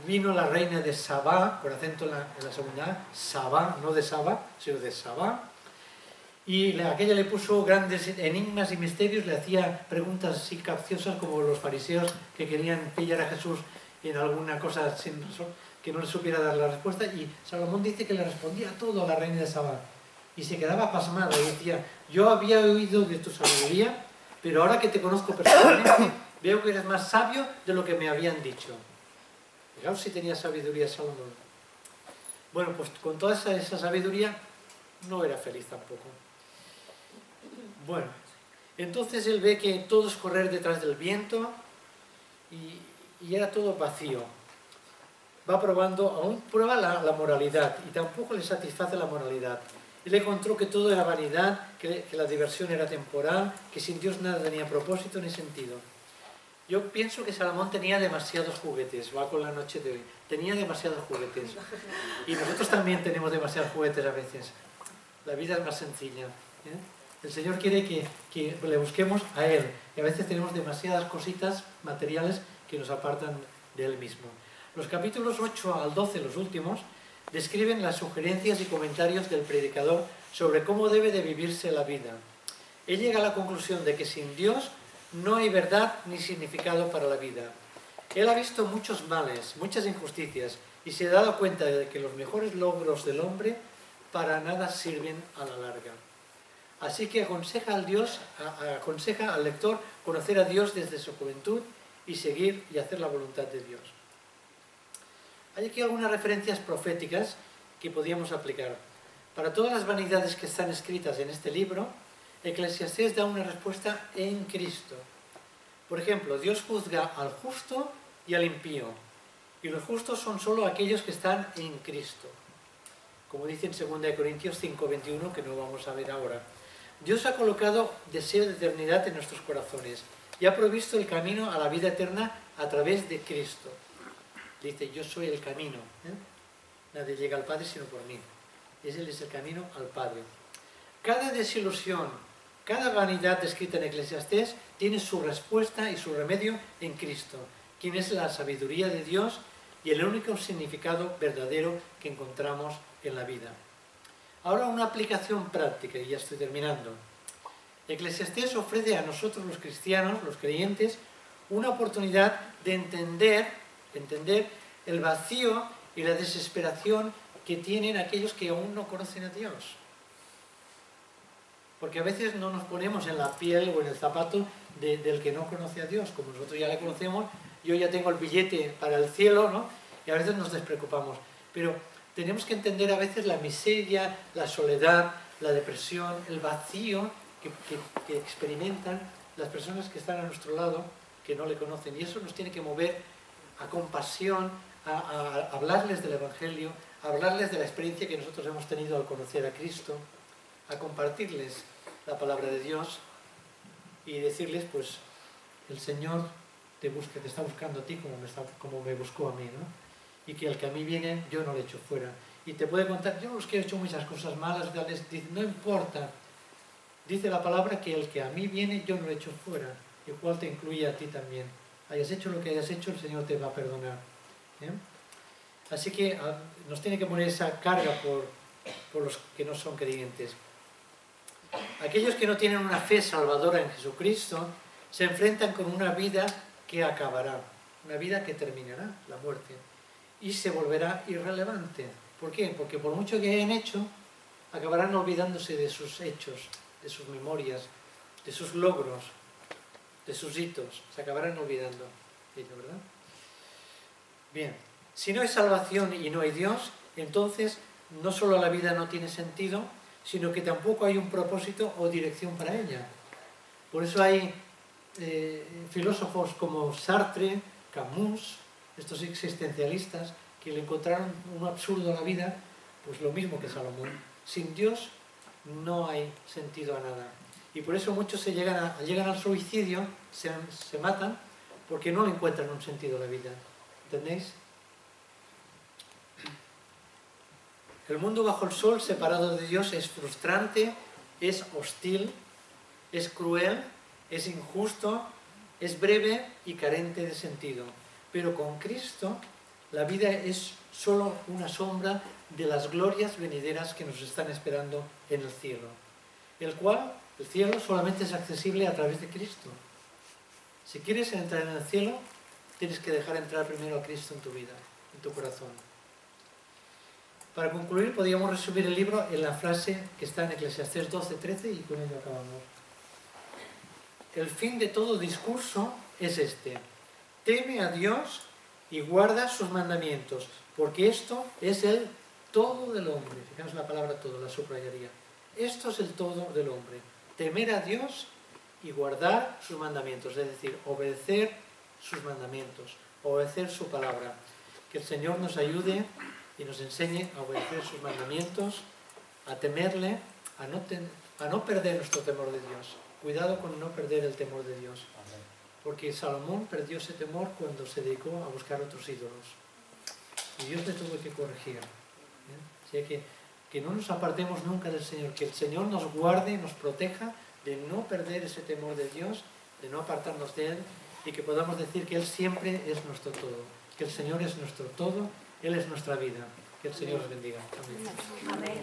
Vino la reina de Sabá, con acento en la segunda A, Sabá, no de Saba, sino de Sabá, y aquella le puso grandes enigmas y misterios, le hacía preguntas así capciosas como los fariseos que querían pillar a Jesús en alguna cosa que no le supiera dar la respuesta, y Salomón dice que le respondía todo a la reina de Sabá, y se quedaba pasmada y decía: yo había oído de tu sabiduría, pero ahora que te conozco personalmente, veo que eres más sabio de lo que me habían dicho. Fijaos si tenía sabiduría Salomón. Bueno, pues con toda esa sabiduría no era feliz tampoco. Bueno, entonces él ve que todo es correr detrás del viento y era todo vacío. Va probando, aún prueba la moralidad y tampoco le satisface la moralidad. Él encontró que todo era vanidad, que la diversión era temporal, que sin Dios nada tenía propósito ni sentido. Yo pienso que Salomón tenía demasiados juguetes, va con la noche de hoy. Tenía demasiados juguetes. Y nosotros también tenemos demasiados juguetes a veces. La vida es más sencilla, ¿eh? El Señor quiere que le busquemos a Él. Y a veces tenemos demasiadas cositas materiales que nos apartan de Él mismo. Los capítulos 8 al 12, los últimos, describen las sugerencias y comentarios del predicador sobre cómo debe de vivirse la vida. Él llega a la conclusión de que sin Dios no hay verdad ni significado para la vida. Él ha visto muchos males, muchas injusticias, y se ha dado cuenta de que los mejores logros del hombre para nada sirven a la larga. Así que aconseja al lector conocer a Dios desde su juventud y seguir y hacer la voluntad de Dios. Hay aquí algunas referencias proféticas que podíamos aplicar. Para todas las vanidades que están escritas en este libro, Eclesiastés da una respuesta en Cristo. Por ejemplo, Dios juzga al justo y al impío, y los justos son solo aquellos que están en Cristo. Como dice en 2 Corintios 5:21, que no vamos a ver ahora. Dios ha colocado deseo de eternidad en nuestros corazones y ha provisto el camino a la vida eterna a través de Cristo. Dice: yo soy el camino, nadie llega al Padre sino por mí. Él es el camino al Padre. Cada desilusión, cada vanidad descrita en Eclesiastés tiene su respuesta y su remedio en Cristo, quien es la sabiduría de Dios y el único significado verdadero que encontramos en la vida. Ahora una aplicación práctica, y ya estoy terminando. Eclesiastés ofrece a nosotros los cristianos, los creyentes, una oportunidad de entender el vacío y la desesperación que tienen aquellos que aún no conocen a Dios. Porque a veces no nos ponemos en la piel o en el zapato del que no conoce a Dios. Como nosotros ya le conocemos, yo ya tengo el billete para el cielo, ¿no? Y a veces nos despreocupamos. Pero tenemos que entender a veces la miseria, la soledad, la depresión, el vacío que experimentan las personas que están a nuestro lado, que no le conocen. Y eso nos tiene que mover a compasión, a hablarles del Evangelio, a hablarles de la experiencia que nosotros hemos tenido al conocer a Cristo, a compartirles la palabra de Dios y decirles: pues el Señor te está buscando a ti como me buscó a mí, ¿no? Y que el que a mí viene yo no le echo fuera. Y te puede contar: yo los que he hecho muchas cosas malas, dice, no importa, dice la palabra que el que a mí viene yo no le echo fuera, el cual te incluye a ti también. Hayas hecho lo que hayas hecho, el Señor te va a perdonar, ¿eh? Así que nos tiene que poner esa carga por los que no son creyentes. Aquellos que no tienen una fe salvadora en Jesucristo se enfrentan con una vida que acabará, una vida que terminará, la muerte, y se volverá irrelevante. ¿Por qué? Porque por mucho que hayan hecho, acabarán olvidándose de sus hechos, de sus memorias, de sus logros, de sus hitos. Se acabarán olvidando de ello, ¿verdad? Bien, si no hay salvación y no hay Dios, entonces no solo la vida no tiene sentido, sino que tampoco hay un propósito o dirección para ella. Por eso hay filósofos como Sartre, Camus, estos existencialistas, que le encontraron un absurdo a la vida, pues lo mismo que Salomón. Sin Dios no hay sentido a nada. Y por eso muchos llegan al suicidio, se matan, porque no le encuentran un sentido a la vida. ¿Entendéis? El mundo bajo el sol, separado de Dios, es frustrante, es hostil, es cruel, es injusto, es breve y carente de sentido. Pero con Cristo la vida es solo una sombra de las glorias venideras que nos están esperando en el cielo. El cielo solamente es accesible a través de Cristo. Si quieres entrar en el cielo, tienes que dejar entrar primero a Cristo en tu vida, en tu corazón. Para concluir, podríamos resumir el libro en la frase que está en Eclesiastés 12:13 y con ello acabamos. El fin de todo discurso es este: teme a Dios y guarda sus mandamientos, porque esto es el todo del hombre. Fijaos la palabra todo, la subrayaría. Esto es el todo del hombre. Temer a Dios y guardar sus mandamientos, es decir, obedecer sus mandamientos, obedecer su palabra. Que el Señor nos ayude y nos enseñe a obedecer sus mandamientos, a temerle, a no perder nuestro temor de Dios. Cuidado con no perder el temor de Dios, porque Salomón perdió ese temor cuando se dedicó a buscar otros ídolos. Y Dios le tuvo que corregir. Así que no nos apartemos nunca del Señor, que el Señor nos guarde y nos proteja de no perder ese temor de Dios, de no apartarnos de Él, y que podamos decir que Él siempre es nuestro todo, que el Señor es nuestro todo, Él es nuestra vida. Que el Señor os bendiga. Amén. Amén.